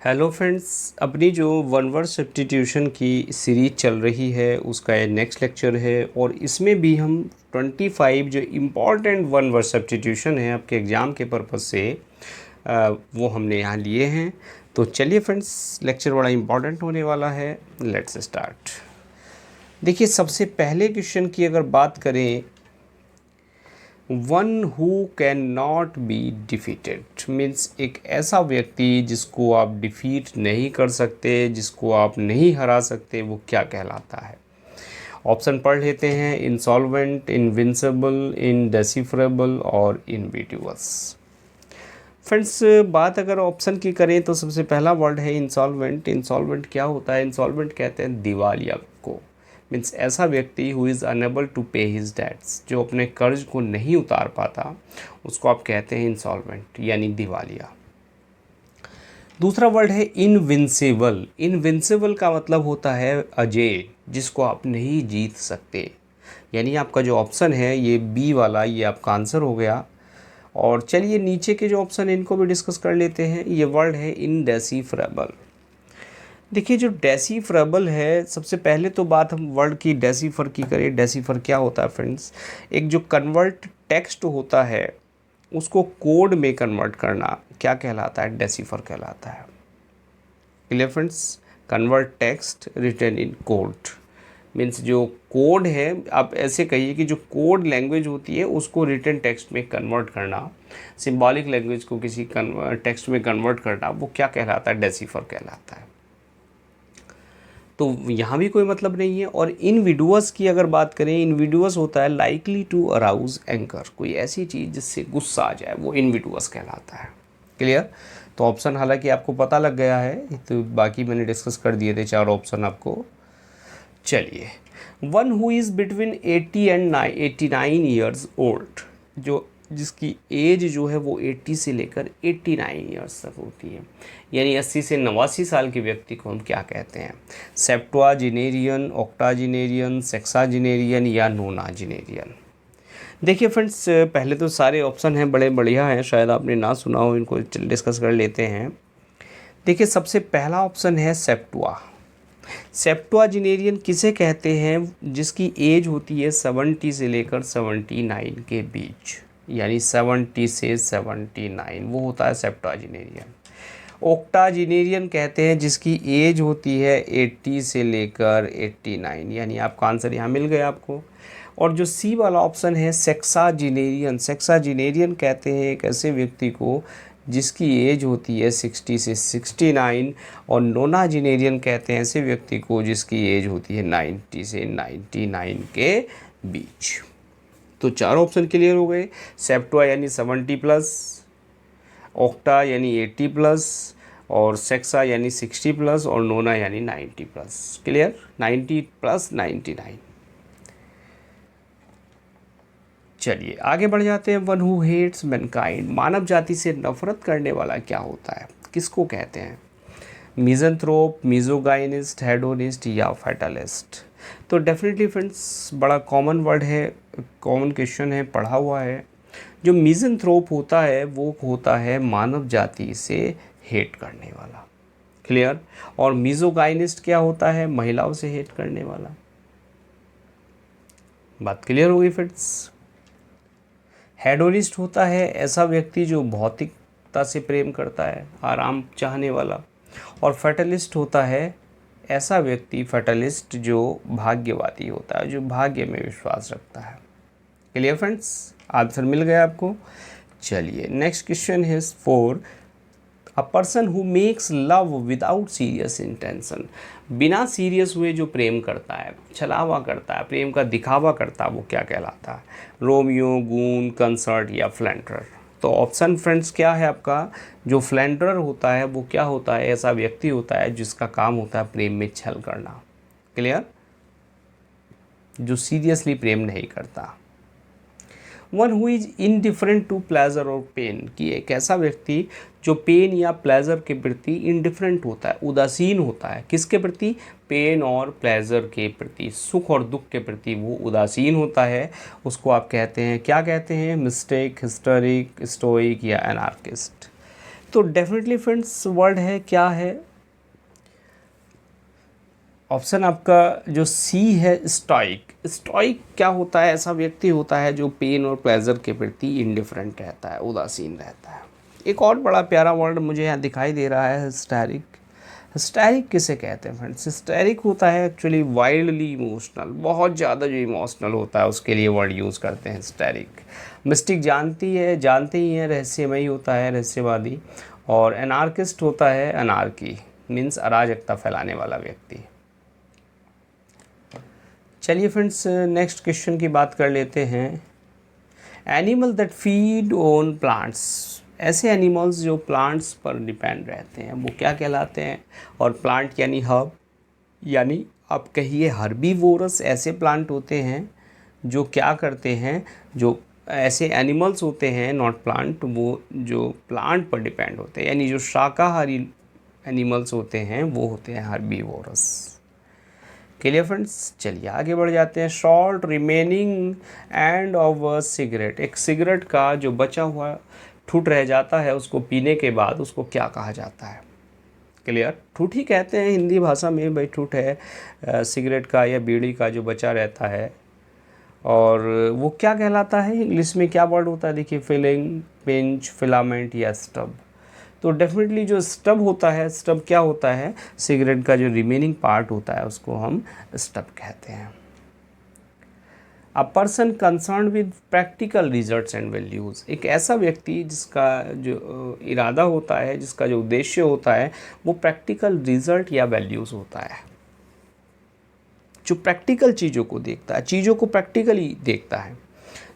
Hello friends, अपनी जो one word substitution की सीरीज चल रही है उसका ये नेक्स्ट लेक्चर है और इसमें भी हम 25 जो इम्पॉर्टेंट वन वर्ड सब्स्टिट्यूशन है आपके एग्ज़ाम के पर्पज़ से वो हमने यहाँ लिए हैं। तो चलिए फ्रेंड्स, लेक्चर बड़ा इम्पॉर्टेंट होने वाला है। Let's start. देखिए, सबसे पहले क्वेश्चन की अगर बात करें, one who can not be defeated means एक ऐसा व्यक्ति जिसको आप डिफीट नहीं कर सकते, जिसको आप नहीं हरा सकते, वो क्या कहलाता है। ऑप्शन पढ़ लेते हैं। इंसॉल्वेंट, इनविंसिबल, इनडेसिफरेबल और इनविडिवस। फ्रेंड्स, बात अगर ऑप्शन की करें तो सबसे पहला वर्ड है इंसॉल्वेंट। इंसॉल्वेंट क्या होता है? इंसॉल्वेंट कहते हैं दिवालिया को। मीन्स ऐसा व्यक्ति हु इज़ अनेबल टू पे हिज डेट्स, जो अपने कर्ज को नहीं उतार पाता, उसको आप कहते हैं इंसॉल्वेंट यानी दिवालिया। दूसरा वर्ड है इनविंसिबल। इनविंसिबल का मतलब होता है अजेय, जिसको आप नहीं जीत सकते। यानी आपका जो ऑप्शन है ये बी वाला, ये आपका आंसर हो गया। और चलिए नीचे के जो ऑप्शन है इनको भी डिस्कस कर लेते हैं। ये वर्ड है इनडेसिफरेबल। देखिए, जो डेसिफरेबल है, सबसे पहले तो बात हम वर्ड की डेसिफर की करें। डेसिफर क्या होता है फ्रेंड्स? एक जो कन्वर्ट टेक्स्ट होता है उसको कोड में कन्वर्ट करना क्या कहलाता है? डेसिफर कहलाता है। Clear friends? Convert text written in code means जो कोड है, आप ऐसे कहिए कि जो कोड लैंग्वेज होती है उसको रिटन टेक्स्ट में कन्वर्ट करना, सिंबॉलिक लैंग्वेज को किसी टेक्स्ट में कन्वर्ट करना, वो क्या कहलाता है? डेसिफर कहलाता है। तो यहाँ भी कोई मतलब नहीं है। और इनविडुअस की अगर बात करें, इनविडुअस होता है लाइकली टू अराउज एंकर, कोई ऐसी चीज़ जिससे गुस्सा आ जाए, वो इनविडुअस कहलाता है। क्लियर? तो ऑप्शन हालांकि आपको पता लग गया है, तो बाकी मैंने डिस्कस कर दिए थे 4 ऑप्शन आपको। चलिए, one who is between 80 and 89 years old, जो जिसकी एज जो है वो 80 से लेकर 89 ईयर्स तक होती है, यानी 80 से 89 साल के व्यक्ति को हम क्या कहते हैं? सेप्टुआजिनेरियन, ऑक्टाजिनेरियन, सेक्साजिनेरियन या नोनाजिनेरियन। देखिए फ्रेंड्स, पहले तो सारे ऑप्शन हैं बड़े बढ़िया हैं, शायद आपने ना सुना हो, इनको डिस्कस कर लेते हैं। देखिए, सबसे पहला ऑप्शन है सेप्टुआ। सेप्टुआजिनेरियन किसे कहते हैं? जिसकी एज होती है 70 से लेकर 79 के बीच, यानी 70 से 79, वो होता है सेप्टुआजिनेरियन। ऑक्टाजिनेरियन कहते हैं जिसकी एज होती है 80 से लेकर 89, यानी आपका आंसर यहाँ मिल गया आपको। और जो सी वाला ऑप्शन है सेक्साजिनेरियन, सेक्साजिनेरियन कहते हैं एक ऐसे व्यक्ति को जिसकी एज होती है 60 से 69, और नोनाजिनेरियन कहते हैं ऐसे व्यक्ति को जिसकी एज होती है 90 से 99 के बीच। तो 4 ऑप्शन क्लियर हो गए। सेप्टुआ यानी 70 प्लस, ऑक्टा यानी 80 प्लस, और सेक्सा यानी 60 प्लस, और नोना यानी 90 प्लस। क्लियर? 90 प्लस 99। चलिए आगे बढ़ जाते हैं। वन हु हेट्स मैनकाइंड, मानव जाति से नफरत करने वाला क्या होता है, किसको कहते हैं? मिज़ेंथ्रोप, मिज़ोगाइनिस्ट, हेडोनिस्ट या फैटलिस्ट। तो डेफिनेटली फ्रेंड्स, बड़ा कॉमन वर्ड है, कॉमन क्वेश्चन है, पढ़ा हुआ है। जो मिज़ेंथ्रोप होता है वो होता है मानव जाति से हेट करने वाला। क्लियर? और मिज़ोगाइनिस्ट क्या होता है? महिलाओं से हेट करने वाला। बात क्लियर हो गई फ्रेंड्स? हेडोनिस्ट होता है ऐसा व्यक्ति जो भौतिकता से प्रेम करता है, आराम चाहने वाला। और फैटलिस्ट होता है ऐसा व्यक्ति, फैटलिस्ट, जो भाग्यवादी होता है, जो भाग्य में विश्वास रखता है। Clear friends? आंसर मिल गया आपको। चलिए नेक्स्ट क्वेश्चन है 4। A person who makes love without serious intention, बिना सीरियस हुए जो प्रेम करता है, छलावा करता है, प्रेम का दिखावा करता है, वो क्या कहलाता है? रोमियो, गून, कंसर्ट या फ्लैंडर। तो ऑप्शन फ्रेंड्स क्या है आपका? जो फ्लैंडर होता है वो क्या होता है? ऐसा व्यक्ति होता है जिसका काम होता है प्रेम में छल करना। क्लियर? जो सीरियसली प्रेम नहीं करता। One who is indifferent to pleasure और पेन, कि एक ऐसा व्यक्ति जो पेन या प्लेजर के प्रति इनडिफरेंट होता है, उदासीन होता है। किसके प्रति? पेन और प्लेजर के प्रति, सुख और दुख के प्रति वो उदासीन होता है। उसको आप कहते हैं, क्या कहते हैं? मिस्टेक, हिस्टोरिक, स्टोइक या एनार्किस्ट। तो डेफिनेटली फ्रेंड्स वर्ड है, क्या है ऑप्शन आपका जो सी है, स्टोइक। स्टोइक क्या होता है? ऐसा व्यक्ति होता है जो पेन और प्लेजर के प्रति इंडिफरेंट रहता है, उदासीन रहता है। एक और बड़ा प्यारा वर्ड मुझे यहाँ दिखाई दे रहा है, हिस्टेरिक। हिस्टेरिक किसे कहते हैं फ्रेंड्स? हिस्टेरिक होता है एक्चुअली वाइल्डली इमोशनल, बहुत ज़्यादा जो इमोशनल होता है उसके लिए वर्ड यूज़ करते हैं हिस्टेरिक। मिस्टिक जानते ही हैं, रहस्यमयी होता है, रहस्यवादी। और एनार्किस्ट होता है अनार्की, मीन्स अराजकता फैलाने वाला व्यक्ति। चलिए फ्रेंड्स नेक्स्ट क्वेश्चन की बात कर लेते हैं। Animal that feed on plants, ऐसे एनिमल्स जो प्लांट्स पर डिपेंड रहते हैं वो क्या कहलाते हैं? और प्लांट यानी हर्ब, यानी आप कहिए हर्बीवोरस ऐसे प्लांट होते हैं जो क्या करते हैं, जो ऐसे एनिमल्स होते हैं, नॉट प्लांट, वो जो प्लांट पर डिपेंड होते हैं, यानी जो शाकाहारी एनिमल्स होते हैं वो होते हैं हर्बीवोरस। क्लियर फ्रेंड्स, चलिए आगे बढ़ जाते हैं। Short remaining end of a cigarette, एक सिगरेट का जो बचा हुआ ठूठ रह जाता है उसको पीने के बाद उसको क्या कहा जाता है? क्लियर, ठूठी कहते हैं हिंदी भाषा में, भाई ठूठ है सिगरेट का या बीड़ी का जो बचा रहता है। और वो क्या कहलाता है? इंग्लिश में क्या वर्ड होता है? देखिए, फिलिंग, पिंच, फिलामेंट या स्टब। तो डेफिनेटली जो स्टब होता है, स्टब क्या होता है? सिगरेट का जो रिमेनिंग पार्ट होता है उसको हम स्टब कहते हैं। A person concern with practical results and values, एक ऐसा व्यक्ति जिसका जो इरादा होता है, जिसका जो उद्देश्य होता है वो प्रैक्टिकल रिजल्ट या वैल्यूज़ होता है, जो प्रैक्टिकल चीज़ों को देखता है, चीज़ों को प्रैक्टिकली देखता है।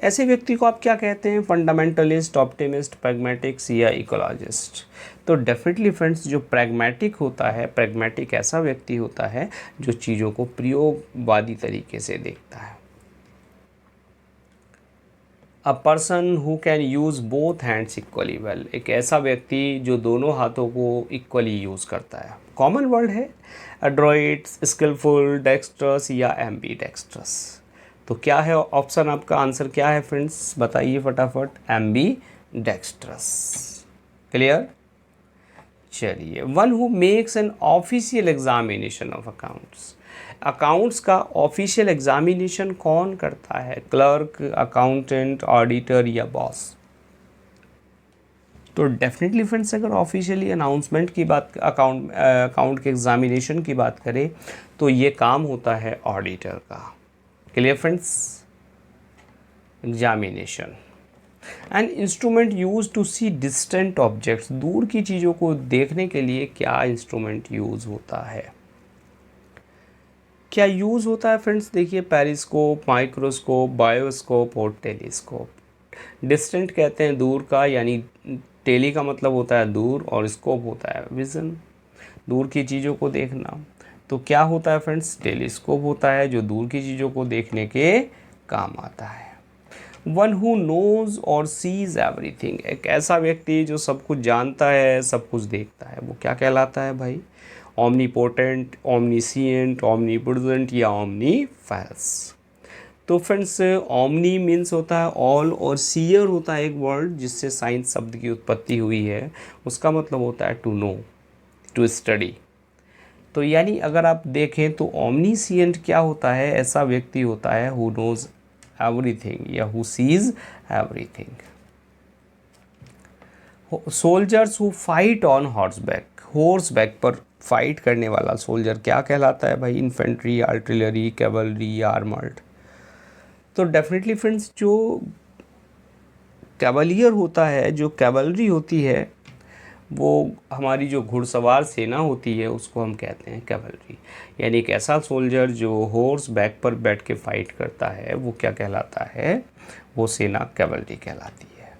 ऐसे व्यक्ति को आप क्या कहते हैं? फंडामेंटलिस्ट, ऑप्टिमिस्ट, प्रैग्मेटिक्स या इकोलॉजिस्ट। तो डेफिनेटली फ्रेंड्स जो प्रैग्मेटिक होता है, प्रैग्मेटिक ऐसा व्यक्ति होता है जो चीज़ों को प्रयोगवादी तरीके से देखता है। A person who can use both hands equally well, एक ऐसा व्यक्ति जो दोनों हाथों को इक्वली यूज़ करता है। कॉमन वर्ड है एड्रॉइड, स्किलफुल, डेक्स्ट्रस या एम्बीडेक्स्ट्रस। तो क्या है ऑप्शन, आपका आंसर क्या है फ्रेंड्स? बताइए फटाफट। एम्बीडेक्स्ट्रस। क्लियर, चलिए। One who makes an official examination of accounts, accounts का ऑफिशियल एग्जामिनेशन कौन करता है? क्लर्क, अकाउंटेंट, ऑडिटर या बॉस। तो डेफिनेटली फ्रेंड्स अगर ऑफिशियली अनाउंसमेंट की बात, अकाउंट के एग्जामिनेशन की बात करें तो ये काम होता है ऑडिटर का। Clear friends, examination. An instrument use to see distant objects, दूर की चीज़ों को देखने के लिए क्या इंस्ट्रूमेंट यूज़ होता है? क्या यूज़ होता है फ्रेंड्स? देखिए, पेरिस्कोप, माइक्रोस्कोप, बायोस्कोप और टेलीस्कोप। डिस्टेंट कहते हैं दूर का, यानी टेली का मतलब होता है दूर और स्कोप होता है विज़न, दूर की चीज़ों को देखना। तो क्या होता है फ्रेंड्स? टेलीस्कोप होता है जो दूर की चीज़ों को देखने के काम आता है। वन हु नोज और सीज एवरीथिंग, एक ऐसा व्यक्ति जो सब कुछ जानता है, सब कुछ देखता है, वो क्या कहलाता है भाई? ओमनीपोटेंट, ओमनीसिएंट, ओमनीप्रेजेंट या ओमनीफेस। तो फ्रेंड्स ओमनी मीन्स होता है ऑल, और सीयर होता है एक वर्ड जिससे साइंस शब्द की उत्पत्ति हुई है, उसका मतलब होता है टू नो, टू स्टडी। तो यानी अगर आप देखें तो ओमनीसिएंट क्या होता है? ऐसा व्यक्ति होता है हु नोज एवरीथिंग या who seize everything. Soldiers who fight on horseback पर फाइट करने वाला सोल्जर क्या कहलाता है भाई? इन्फेंट्री, आर्टिलरी, कैवलरी या आर्मर्ड। तो डेफिनेटली फ्रेंड्स जो कैवलियर होता है, जो कैवलरी होती है, वो हमारी जो घुड़सवार सेना होती है उसको हम कहते हैं कैवलरी। यानी एक ऐसा सोल्जर जो हॉर्स बैक पर बैठ के फाइट करता है वो क्या कहलाता है? वो सेना कैवलरी कहलाती है।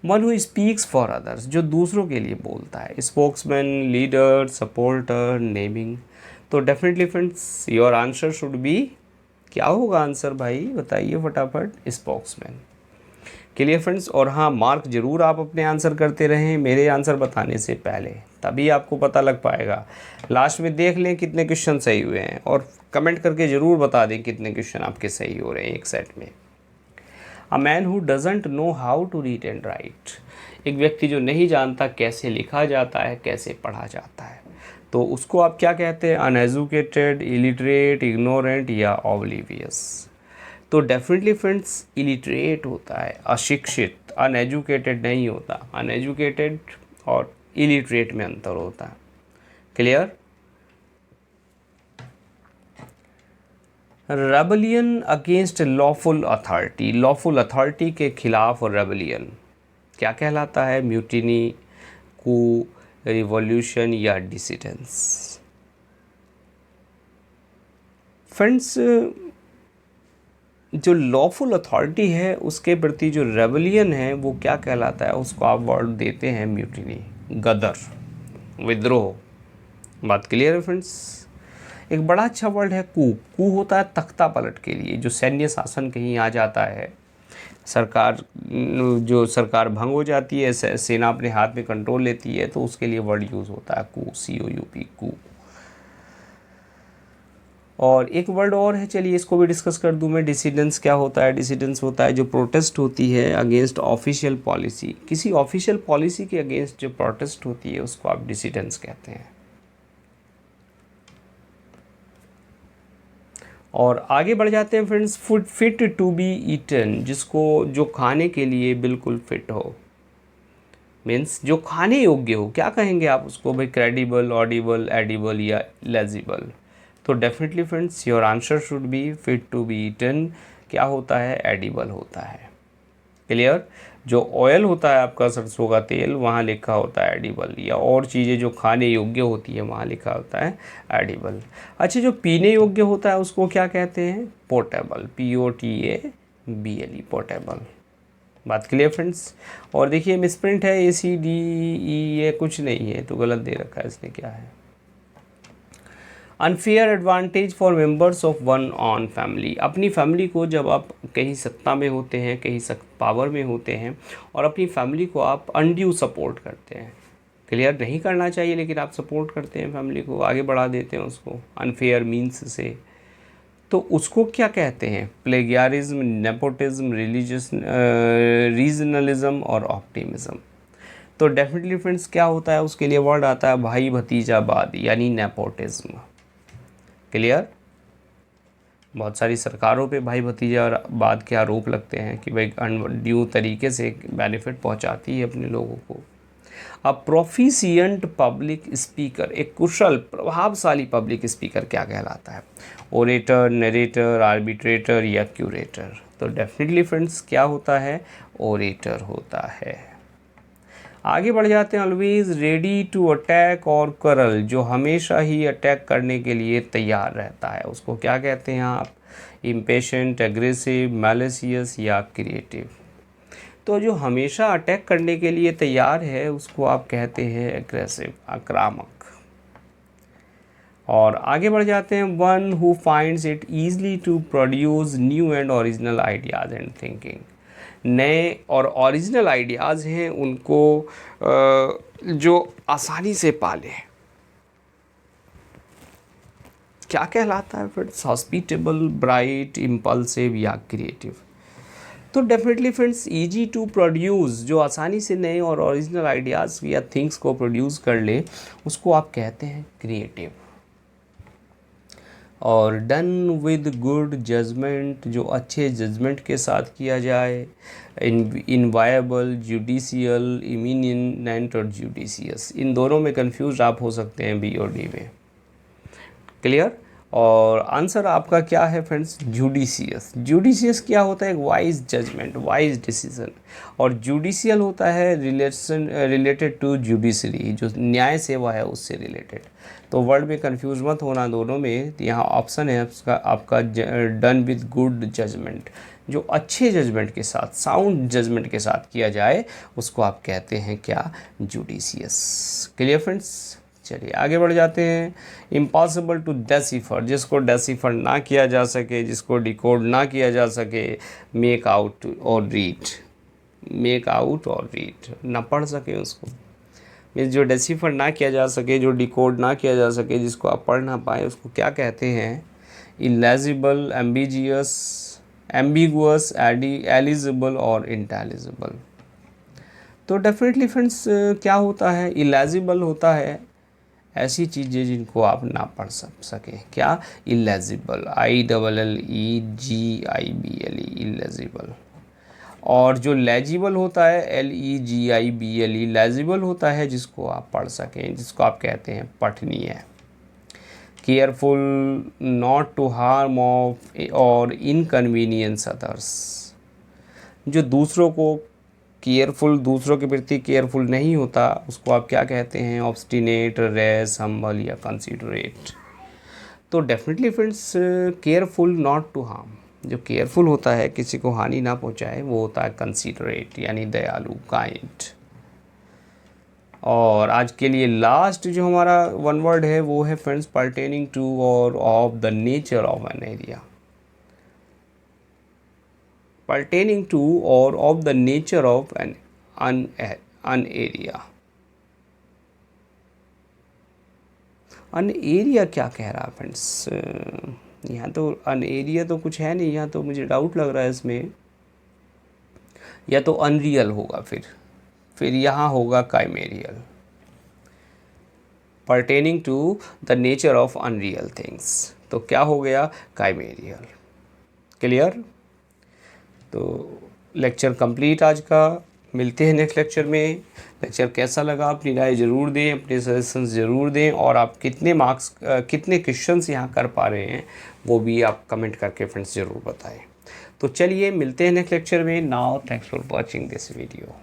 One who speaks for others, जो दूसरों के लिए बोलता है, स्पोक्समैन, लीडर, सपोर्टर, नेमिंग। तो definitely friends your answer should B, क्या होगा आंसर भाई? बताइए फटाफट। स्पोक्समैन। क्लियर फ्रेंड्स, और हाँ, मार्क ज़रूर आप अपने आंसर करते रहें मेरे आंसर बताने से पहले, तभी आपको पता लग पाएगा। लास्ट में देख लें कितने क्वेश्चन सही हुए हैं और कमेंट करके ज़रूर बता दें कितने क्वेश्चन आपके सही हो रहे हैं एक सेट में। A man who doesn't know how to read and write, एक व्यक्ति जो नहीं जानता कैसे लिखा जाता है, कैसे पढ़ा जाता है, तो उसको आप क्या कहते हैं? अनएजुकेटेड, इलिटरेट, इग्नोरेंट या ऑब्लिवियस। तो डेफिनेटली फ्रेंड्स इलिटरेट होता है, अशिक्षित, अनएजुकेटेड नहीं होता। अनएजुकेटेड और इलिटरेट में अंतर होता है। Clear? Rebellion against lawful authority, lawful authority के खिलाफ रेबलियन क्या कहलाता है? म्यूटिनी, कू, रिवॉल्यूशन या डिसिडेंस। फ्रेंड्स, जो लॉफुल अथॉरिटी है उसके प्रति जो रेबलियन है वो क्या कहलाता है? उसको आप वर्ड देते हैं म्यूटिनी, गदर, विद्रोह। बात क्लियर है फ्रेंड्स? एक बड़ा अच्छा वर्ड है कू। कू होता है तख्ता पलट के लिए, जो सैन्य शासन कहीं आ जाता है, सरकार भंग हो जाती है, सेना अपने हाथ में कंट्रोल लेती है, तो उसके लिए वर्ड यूज़ होता है कू, COUP, कू। और एक वर्ड और है, चलिए इसको भी डिस्कस कर दूं मैं। डिसिडेंस क्या होता है? डिसिडेंस होता है जो प्रोटेस्ट होती है अगेंस्ट ऑफिशियल पॉलिसी। किसी ऑफिशियल पॉलिसी के अगेंस्ट जो प्रोटेस्ट होती है उसको आप डिसिडेंस कहते हैं। और आगे बढ़ जाते हैं friends. Food fit to be eaten, जिसको जो खाने के लिए बिल्कुल फिट हो, मीन्स जो खाने योग्य हो। क्या कहेंगे आप उसको भाई? क्रेडिबल, ऑडिबल, एडिबल या लेजिबल। तो definitely friends your answer should be fit to be eaten. क्या होता है? एडिबल होता है। क्लियर? जो ऑयल होता है आपका सरसों का तेल, वहाँ लिखा होता है एडिबल, या और चीज़ें जो खाने योग्य होती है वहाँ लिखा होता है एडिबल। अच्छा, जो पीने योग्य होता है उसको क्या कहते हैं? Portable, POTABLE, portable. बात क्लियर फ्रेंड्स? और देखिए मिसप्रिंट है, ACDE, ये कुछ नहीं है, तो गलत दे रखा है इसने। क्या है? Unfair advantage for members of one on family. अपनी फैमिली को, जब आप कहीं सत्ता में होते हैं, कहीं पावर में होते हैं, और अपनी फैमिली को आप अनड्यू सपोर्ट करते हैं। क्लियर? नहीं करना चाहिए, लेकिन आप सपोर्ट करते हैं, फैमिली को आगे बढ़ा देते हैं उसको अनफेयर मीन्स से, तो उसको क्या कहते हैं? प्लेगियारिज्म, नेपोटिज्म, रीजनलिज्म और ऑप्टिमिज्म। तो डेफिनेटली फ्रेंड्स क्या होता है? उसके लिए वर्ड आता है भाई भतीजावाद, यानी नेपोटिज्म। क्लियर? बहुत सारी सरकारों पे भाई भतीजावाद के आरोप लगते हैं कि भाई अनड्यू तरीके से बेनिफिट पहुंचाती है अपने लोगों को। अब प्रोफिशिएंट पब्लिक स्पीकर, एक कुशल प्रभावशाली पब्लिक स्पीकर क्या कहलाता है? ओरेटर, नरेटर, आर्बिट्रेटर या क्यूरेटर। तो डेफिनेटली फ्रेंड्स क्या होता है? ओरेटर होता है। आगे बढ़ जाते हैं। ऑलवेज रेडी टू अटैक और करल, जो हमेशा ही अटैक करने के लिए तैयार रहता है, उसको क्या कहते हैं आप? इम्पेशेंट, एग्रेसिव, मैलिशियस या क्रिएटिव। तो जो हमेशा अटैक करने के लिए तैयार है उसको आप कहते हैं एग्रेसिव, आक्रामक। और आगे बढ़ जाते हैं। One who finds it easily to produce new and original ideas and thinking. नए और ओरिजिनल आइडियाज़ हैं उनको जो आसानी से पाले, क्या कहलाता है फ्रेंड्स? हॉस्पिटेबल, ब्राइट, इम्पल्सिव या क्रिएटिव। तो definitely friends easy to produce, जो आसानी से नए और ओरिजिनल आइडियाज़ या थिंग्स को प्रोड्यूस कर ले, उसको आप कहते हैं क्रिएटिव। और डन विद गुड जजमेंट, जो अच्छे जजमेंट के साथ किया जाए। इनवायबल, जुडिशियल, इमिनेंट और जुडिशियस, इन दोनों में कंफ्यूज आप हो सकते हैं B और D में। क्लियर? और आंसर आपका क्या है फ्रेंड्स? जुडिशियस। जुडिशियस क्या होता है? एक वाइज जजमेंट, वाइज डिसीजन। और जुडिशियल होता है रिलेटेड टू जुडिशरी, जो न्याय सेवा है उससे रिलेटेड। तो वर्ड में कंफ्यूज मत होना दोनों में। यहाँ ऑप्शन है आपका डन विद गुड जजमेंट, जो अच्छे जजमेंट के साथ, साउंड जजमेंट के साथ किया जाए उसको आप कहते हैं क्या? जुडिशियस। Clear friends? चलिए आगे बढ़ जाते हैं। इम्पॉसिबल टू डेसिफर, जिसको डेसिफर ना किया जा सके, जिसको डिकोड ना किया जा सके। मेक आउट और रीड, मेक आउट और रीड, ना पढ़ सके उसको, मीन्स जो डेसिफर ना किया जा सके, जो डिकोड ना किया जा सके, जिसको आप पढ़ ना पाए, उसको क्या कहते हैं? इलेजिबल, एम्बिगुअस, एलिजिबल और इंटेलिजिबल। तो डेफिनेटली फ्रेंड्स क्या होता है, इलेजिबल होता है ऐसी चीज़ें जिनको आप ना पढ़ सकें। क्या? Illegible, ILLEGIBLE, illegible. और जो लेजिबल होता है LEGIBLE, लेजिबल होता है जिसको आप पढ़ सकें, जिसको आप कहते हैं पठनीय। Careful not to harm of or inconvenience others, जो दूसरों को केयरफुल, दूसरों के प्रति केयरफुल नहीं होता, उसको आप क्या कहते हैं? ऑब्स्टिनेट, रेस, हम्बल या कंसीडरेट। तो definitely friends careful not to harm, जो केयरफुल होता है किसी को हानि ना पहुंचाए, वो होता है कंसीडरेट यानी दयालु, काइंड। और आज के लिए लास्ट जो हमारा वन वर्ड है वो है friends pertaining to or of the nature of an area. pertaining to or of the nature of an area। An area क्या कह रहा है फ्रेंड्स? यहाँ तो अन एरिया तो कुछ है नहीं, यहाँ तो मुझे डाउट लग रहा है इसमें, या तो अनरियल होगा, फिर यहाँ होगा काइमेरियल। Pertaining to the nature of unreal things, तो क्या हो गया? काइमेरियल। क्लियर? तो लेक्चर कंप्लीट आज का। मिलते हैं नेक्स्ट लेक्चर में। लेक्चर कैसा लगा अपनी राय ज़रूर दें, अपने सजेशंस ज़रूर दें, और आप कितने मार्क्स कितने क्वेश्चंस यहाँ कर पा रहे हैं वो भी आप कमेंट करके फ्रेंड्स ज़रूर बताएं। तो चलिए मिलते हैं नेक्स्ट लेक्चर में। Now thanks for watching this video.